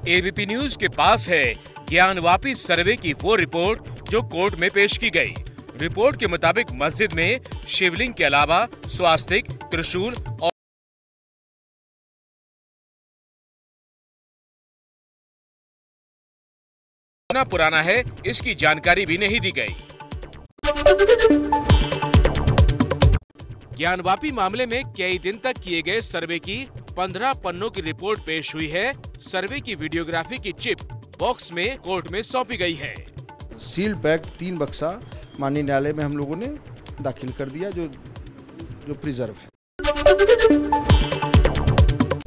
ABP news के पास है ज्ञानवापी सर्वे की वो रिपोर्ट जो कोर्ट में पेश की गई। रिपोर्ट के मुताबिक मस्जिद में शिवलिंग के अलावा स्वास्तिक, त्रिशूल और पुराना है, इसकी जानकारी भी नहीं दी गई। ज्ञानवापी मामले में कई दिन तक किए गए सर्वे की 15 पन्नों की रिपोर्ट पेश हुई है। सर्वे की वीडियोग्राफी की चिप बॉक्स में कोर्ट में सौंपी गई है। सील पैक 3 बक्सा माननीय न्यायालय में हम लोगों ने दाखिल कर दिया, जो प्रिजर्व है।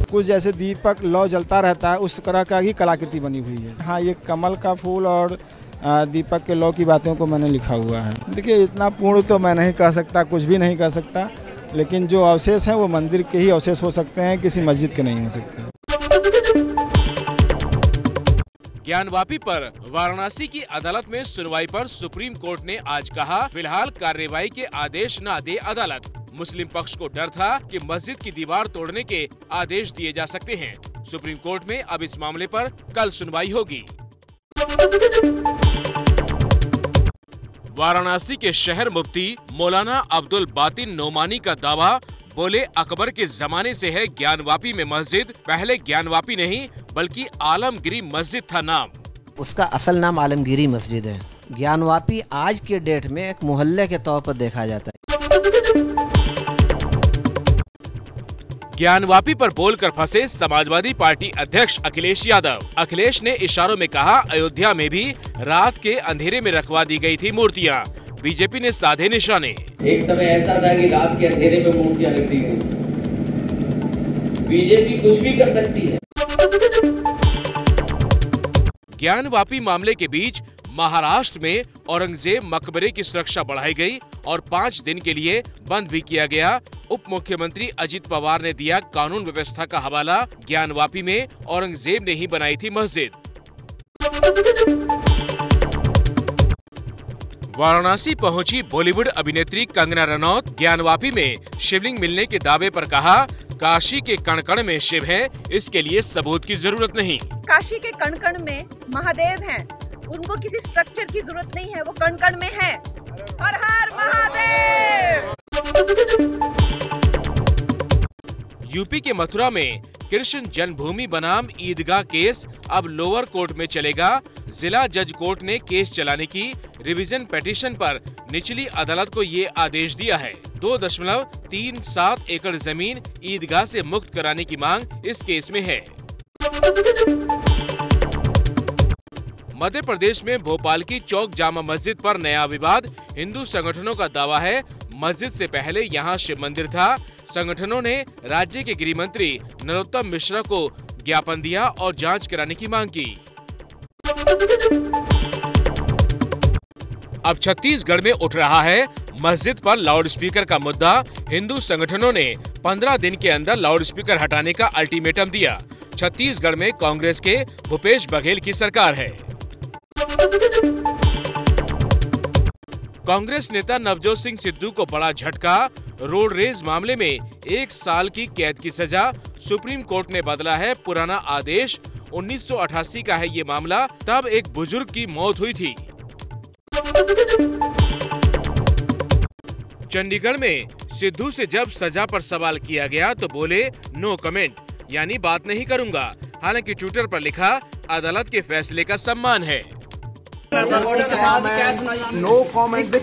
कुछ जैसे दीपक लौ जलता रहता है उस तरह का ही कलाकृति बनी हुई है। हाँ, ये कमल का फूल और दीपक के लौ की बातों को मैंने लिखा हुआ है। देखिए, इतना पूर्ण तो मैं नहीं कह सकता, कुछ भी नहीं कह सकता, लेकिन जो अवशेष हैं वो मंदिर के ही अवशेष हो सकते हैं, किसी मस्जिद के नहीं हो सकते। ज्ञानवापी पर वाराणसी की अदालत में सुनवाई पर सुप्रीम कोर्ट ने आज कहा, फिलहाल कार्रवाई के आदेश न दे अदालत। मुस्लिम पक्ष को डर था कि मस्जिद की दीवार तोड़ने के आदेश दिए जा सकते हैं। सुप्रीम कोर्ट में अब इस मामले पर कल सुनवाई होगी। वाराणसी के शहर मुफ्ती मौलाना अब्दुल बातिन नोमानी का दावा, बोले अकबर के जमाने से है ज्ञानवापी में मस्जिद। पहले ज्ञानवापी नहीं बल्कि आलमगिरी मस्जिद था नाम। उसका असल नाम आलमगिरी मस्जिद है। ज्ञानवापी आज के डेट में एक मोहल्ले के तौर पर देखा जाता है। ज्ञानवापी पर बोलकर फंसे समाजवादी पार्टी अध्यक्ष अखिलेश यादव। अखिलेश ने इशारों में कहा, अयोध्या में भी रात के अंधेरे में रखवा दी गई थी मूर्तियां। बीजेपी ने साधे निशाने। एक समय ऐसा था कि रात के अंधेरे में मूर्तियां रख दी गई। बीजेपी कुछ भी कर सकती है। ज्ञानवापी मामले के बीच महाराष्ट्र में औरंगजेब मकबरे की सुरक्षा बढ़ाई गई और 5 दिन के लिए बंद भी किया गया। उप मुख्यमंत्री अजित पवार ने दिया कानून व्यवस्था का हवाला। ज्ञानवापी में औरंगजेब ने ही बनाई थी मस्जिद। वाराणसी पहुंची बॉलीवुड अभिनेत्री कंगना रनौत। ज्ञानवापी में शिवलिंग मिलने के दावे पर कहा, काशी के कण-कण में शिव है, इसके लिए सबूत की जरूरत नहीं। काशी के कण-कण में महादेव हैं, उनको किसी स्ट्रक्चर की जरूरत नहीं है, वो कण-कण में है। हर हर महादेव। यूपी के मथुरा में कृष्ण जन्मभूमि बनाम ईदगाह केस अब लोअर कोर्ट में चलेगा। जिला जज कोर्ट ने केस चलाने की रिवीजन पिटीशन पर निचली अदालत को ये आदेश दिया है। 2.37 एकड़ जमीन ईदगाह से मुक्त कराने की मांग इस केस में है। मध्य प्रदेश में भोपाल की चौक जामा मस्जिद पर नया विवाद। हिंदू संगठनों का दावा है, मस्जिद से पहले यहां शिव मंदिर था। संगठनों ने राज्य के गृह मंत्री नरोत्तम मिश्रा को ज्ञापन दिया और जांच कराने की मांग की। अब छत्तीसगढ़ में उठ रहा है मस्जिद पर लाउडस्पीकर का मुद्दा। हिंदू संगठनों ने 15 दिन के अंदर लाउडस्पीकर हटाने का अल्टीमेटम दिया। छत्तीसगढ़ में कांग्रेस के भूपेश बघेल की सरकार है। कांग्रेस नेता नवजोत सिंह सिद्धू को बड़ा झटका। रोड रेज मामले में 1 साल की कैद की सजा। सुप्रीम कोर्ट ने बदला है पुराना आदेश। 1988 का है ये मामला, तब एक बुजुर्ग की मौत हुई थी। चंडीगढ़ में सिद्धू से जब सजा पर सवाल किया गया तो बोले नो कमेंट, यानी बात नहीं करूंगा। हालांकि ट्विटर पर लिखा, अदालत के फैसले का सम्मान है। No comment.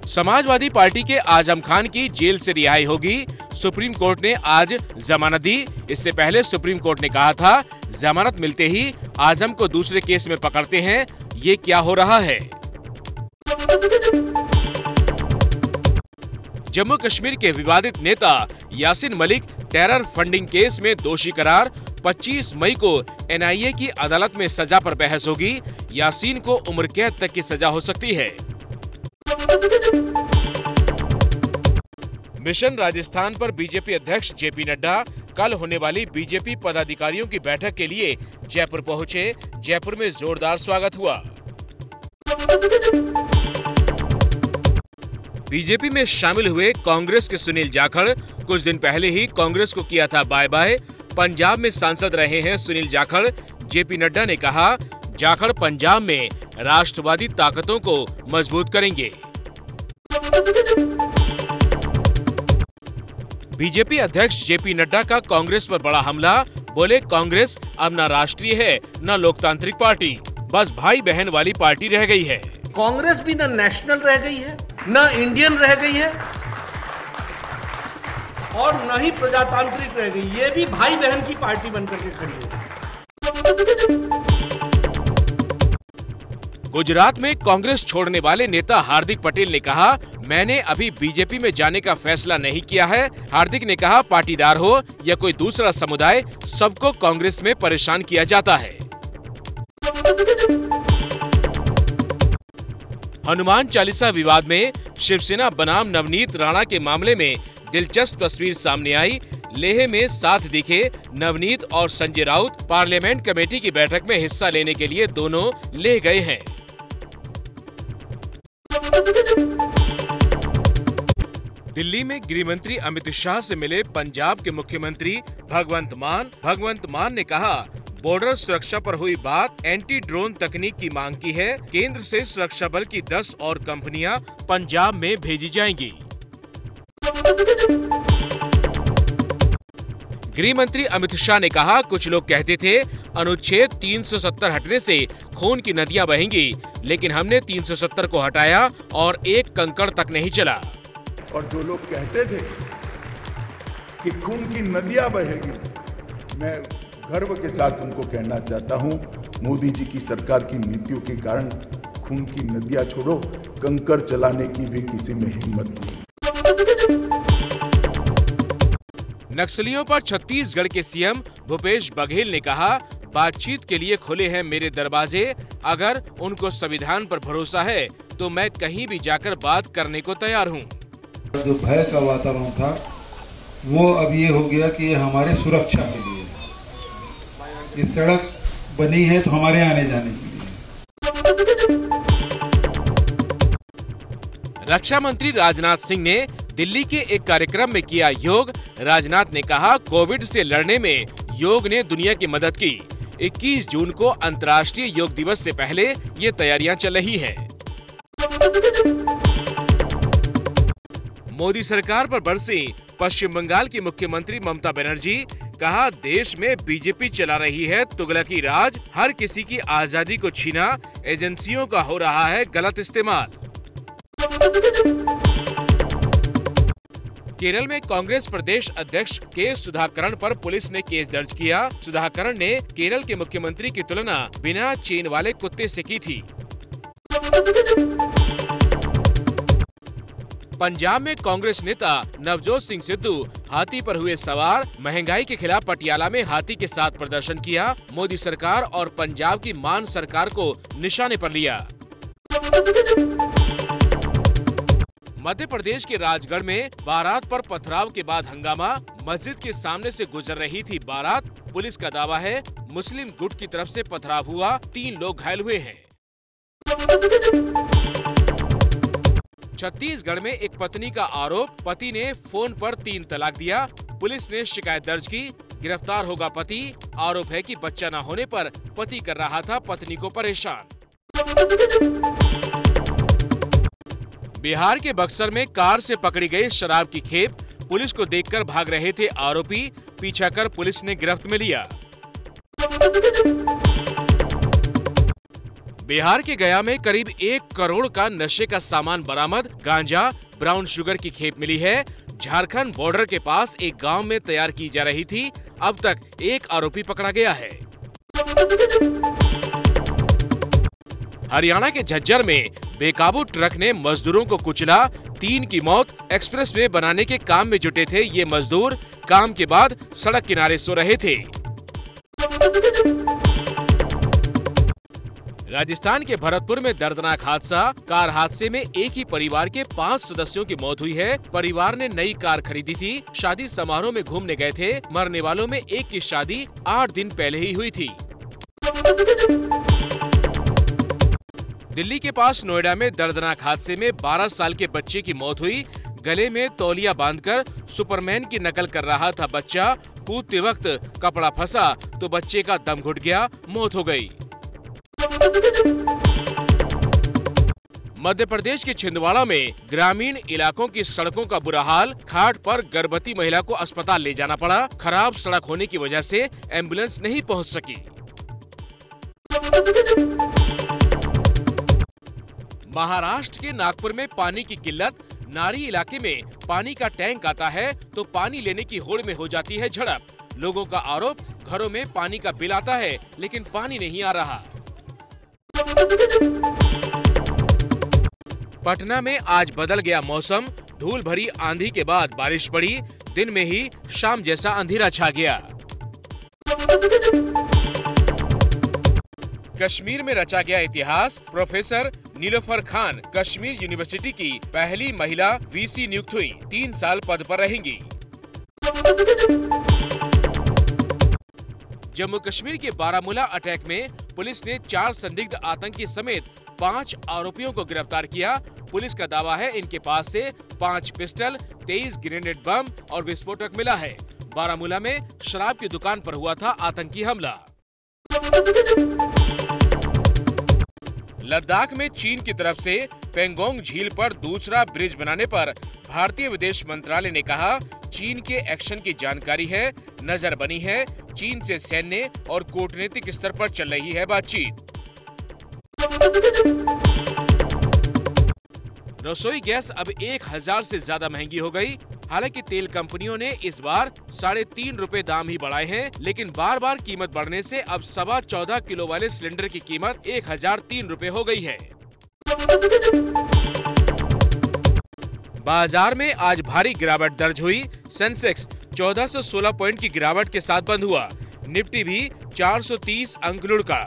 समाजवादी पार्टी के आजम खान की जेल से रिहाई होगी। सुप्रीम कोर्ट ने आज जमानत दी। इससे पहले सुप्रीम कोर्ट ने कहा था, जमानत मिलते ही आजम को दूसरे केस में पकड़ते हैं। ये क्या हो रहा है? जम्मू कश्मीर के विवादित नेता Yasin Malik terror funding case में दोषी करार। 25 मई को एनआईए की अदालत में सजा पर बहस होगी। यासीन को उम्र कैद तक की सजा हो सकती है। मिशन राजस्थान पर बीजेपी अध्यक्ष जेपी नड्डा कल होने वाली बीजेपी पदाधिकारियों की बैठक के लिए जयपुर पहुंचे। जयपुर में जोरदार स्वागत हुआ। बीजेपी में शामिल हुए कांग्रेस के सुनील जाखड़ कुछ दिन पहले ही कांग्रेस को किया था बाय बाय। पंजाब में सांसद रहे हैं सुनील जाखड़। जेपी नड्डा ने कहा, जाखड़ पंजाब में राष्ट्रवादी ताकतों को मजबूत करेंगे। बीजेपी अध्यक्ष जेपी नड्डा का कांग्रेस पर बड़ा हमला। बोले, कांग्रेस अब न राष्ट्रीय है न लोकतांत्रिक पार्टी, बस भाई बहन वाली पार्टी रह गई है। कांग्रेस भी न नेशनल रह गई है न इंडियन रह गई है और न ही प्रजातांत्रिक रह गई, ये भी भाई बहन की पार्टी बनकर के खड़ी है। गुजरात में कांग्रेस छोड़ने वाले नेता हार्दिक पटेल ने कहा, मैंने अभी बीजेपी में जाने का फैसला नहीं किया है। हार्दिक ने कहा, पाटीदार हो या कोई दूसरा समुदाय, सबको कांग्रेस में परेशान किया जाता है। हनुमान चालीसा विवाद में शिवसेना बनाम नवनीत राणा के मामले में दिलचस्प तस्वीर सामने आई। लेह में साथ दिखे नवनीत और संजय राउत। पार्लियामेंट कमेटी की बैठक में हिस्सा लेने के लिए दोनों लेह गए हैं। दिल्ली में गृह मंत्री अमित शाह से मिले पंजाब के मुख्यमंत्री भगवंत मान। भगवंत मान ने कहा, बॉर्डर सुरक्षा पर हुई बात, एंटी ड्रोन तकनीक की मांग की है। केंद्र से सुरक्षा बल की 10 और कंपनियां पंजाब में भेजी जाएंगी। गृह मंत्री अमित शाह ने कहा, कुछ लोग कहते थे अनुच्छेद 370 हटने से खून की नदियां बहेंगी, लेकिन हमने 370 को हटाया और एक कंकड़ तक नहीं चला। और जो लोग कहते थे कि खून की नदियां बहेगी, मैं गर्व के साथ उनको कहना चाहता हूं, मोदी जी की सरकार की नीतियों के कारण खून की नदियां छोड़ो, कंकड़ चलाने की भी किसी में हिम्मत नहीं। नक्सलियों पर छत्तीसगढ़ के सीएम भूपेश बघेल ने कहा, बातचीत के लिए खुले हैं मेरे दरवाजे। अगर उनको संविधान पर भरोसा है तो मैं कहीं भी जाकर बात करने को तैयार हूं। जो भय का वातावरण था वो अब ये हो गया कि ये हमारे सुरक्षा के लिए ये सड़क बनी है, तो हमारे आने जाने के लिए। रक्षा मंत्री राजनाथ सिंह ने दिल्ली के एक कार्यक्रम में किया योग। राजनाथ ने कहा, कोविड से लड़ने में योग ने दुनिया की मदद की। 21 जून को अंतर्राष्ट्रीय योग दिवस से पहले ये तैयारियां चल रही हैं। मोदी सरकार पर बरसी पश्चिम बंगाल की मुख्यमंत्री ममता बनर्जी। कहा, देश में बीजेपी चला रही है तुगलकी राज, हर किसी की आजादी को छीना, एजेंसियों का हो रहा है गलत इस्तेमाल। केरल में कांग्रेस प्रदेश अध्यक्ष के सुधाकरण पर पुलिस ने केस दर्ज किया। सुधाकरण ने केरल के मुख्यमंत्री की तुलना बिना चेन वाले कुत्ते से की थी। पंजाब में कांग्रेस नेता नवजोत सिंह सिद्धू हाथी पर हुए सवार। महंगाई के खिलाफ पटियाला में हाथी के साथ प्रदर्शन किया। मोदी सरकार और पंजाब की मान सरकार को निशाने पर लिया। मध्य प्रदेश के राजगढ़ में बारात पर पथराव के बाद हंगामा। मस्जिद के सामने से गुजर रही थी बारात। पुलिस का दावा है मुस्लिम गुट की तरफ से पथराव हुआ, 3 लोग घायल हुए हैं। छत्तीसगढ़ में एक पत्नी का आरोप, पति ने फोन पर 3 तलाक दिया। पुलिस ने शिकायत दर्ज की, गिरफ्तार होगा पति। आरोप है कि बच्चा न होने पर पति कर रहा था पत्नी को परेशान। बिहार के बक्सर में कार से पकड़ी गई शराब की खेप। पुलिस को देखकर भाग रहे थे आरोपी, पीछा कर पुलिस ने गिरफ्त में लिया। बिहार के गया में करीब 1 करोड़ का नशे का सामान बरामद। गांजा, ब्राउन शुगर की खेप मिली है। झारखंड बॉर्डर के पास एक गांव में तैयार की जा रही थी। अब तक 1 आरोपी पकड़ा गया है। हरियाणा के झज्जर में बेकाबू ट्रक ने मजदूरों को कुचला, 3 की मौत। एक्सप्रेसवे बनाने के काम में जुटे थे ये मजदूर। काम के बाद सड़क किनारे सो रहे थे। राजस्थान के भरतपुर में दर्दनाक हादसा। कार हादसे में एक ही परिवार के 5 सदस्यों की मौत हुई है। परिवार ने नई कार खरीदी थी, शादी समारोह में घूमने गए थे। मरने वालों में एक की शादी 8 दिन पहले ही हुई थी। दिल्ली के पास नोएडा में दर्दनाक हादसे में 12 साल के बच्चे की मौत हुई। गले में तौलिया बांधकर सुपरमैन की नकल कर रहा था बच्चा। कूदते वक्त कपड़ा फंसा तो बच्चे का दम घुट गया, मौत हो गई। मध्य प्रदेश के छिंदवाड़ा में ग्रामीण इलाकों की सड़कों का बुरा हाल। खाट पर गर्भवती महिला को अस्पताल ले जाना पड़ा। खराब सड़क होने की वजह से एम्बुलेंस नहीं पहुंच सकी। महाराष्ट्र के नागपुर में पानी की किल्लत। नारी इलाके में पानी का टैंक आता है तो पानी लेने की होड़ में हो जाती है झड़प। लोगों का आरोप, घरों में पानी का बिल आता है लेकिन पानी नहीं आ रहा। पटना में आज बदल गया मौसम। धूल भरी आंधी के बाद बारिश पड़ी। दिन में ही शाम जैसा अंधेरा छा गया। कश्मीर में रचा गया इतिहास। प्रोफेसर नीलोफर खान कश्मीर यूनिवर्सिटी की पहली महिला वीसी नियुक्त हुई। 3 साल पद पर रहेंगी। जम्मू कश्मीर के बारामूला अटैक में पुलिस ने 4 संदिग्ध आतंकी समेत 5 आरोपियों को गिरफ्तार किया। पुलिस का दावा है इनके पास से 5 पिस्टल, 23 ग्रेनेड बम और विस्फोटक मिला है। बारामूला में शराब की दुकान पर हुआ था आतंकी हमला। लद्दाख में चीन की तरफ से पेंगोंग झील पर दूसरा ब्रिज बनाने पर भारतीय विदेश मंत्रालय ने कहा, चीन के एक्शन की जानकारी है, नजर बनी है। चीन से सैन्य और कूटनीतिक स्तर पर चल रही है बातचीत। रसोई गैस अब 1000 से ज्यादा महंगी हो गई। हालांकि तेल कंपनियों ने इस बार 3.5 रुपए दाम ही बढ़ाए हैं, लेकिन बार बार कीमत बढ़ने से अब 14.25 किलो वाले सिलेंडर की कीमत 1003 रुपए हो गई है। बाजार में आज भारी गिरावट दर्ज हुई। सेंसेक्स 1416 पॉइंट की गिरावट के साथ बंद हुआ। निफ्टी भी 430 अंक लुढ़का।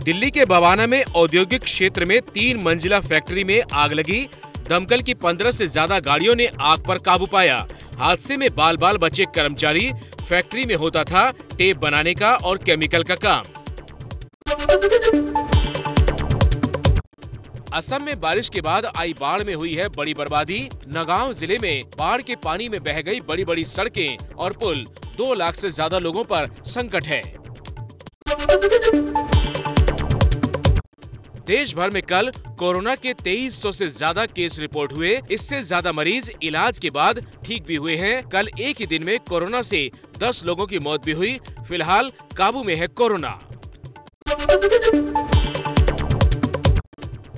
दिल्ली के बवाना में औद्योगिक क्षेत्र में 3 मंजिला फैक्ट्री में आग लगी। दमकल की 15 से ज्यादा गाड़ियों ने आग पर काबू पाया। हादसे में बाल बाल बचे कर्मचारी। फैक्ट्री में होता था टेप बनाने का और केमिकल का काम। असम में बारिश के बाद आई बाढ़ में हुई है बड़ी बर्बादी। नगांव जिले में बाढ़ के पानी में बह गई बड़ी बड़ी सड़कें और पुल। 2 लाख से ज्यादा लोगों पर संकट है। देश भर में कल कोरोना के 2300 से ज्यादा केस रिपोर्ट हुए। इससे ज्यादा मरीज इलाज के बाद ठीक भी हुए हैं। कल एक ही दिन में कोरोना से 10 लोगों की मौत भी हुई। फिलहाल काबू में है कोरोना।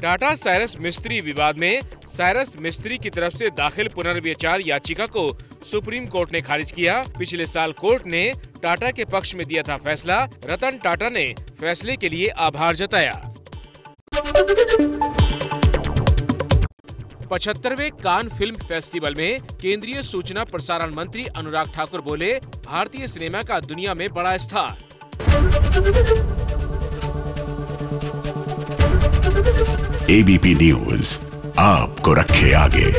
टाटा साइरस मिस्त्री विवाद में साइरस मिस्त्री की तरफ से दाखिल पुनर्विचार याचिका को सुप्रीम कोर्ट ने खारिज किया। पिछले साल कोर्ट ने टाटा के पक्ष में दिया था फैसला। रतन टाटा ने फैसले के लिए आभार जताया। 75वें कान फिल्म फेस्टिवल में केंद्रीय सूचना प्रसारण मंत्री अनुराग ठाकुर बोले, भारतीय सिनेमा का दुनिया में बड़ा स्थान। एबीपी न्यूज आपको रखे आगे।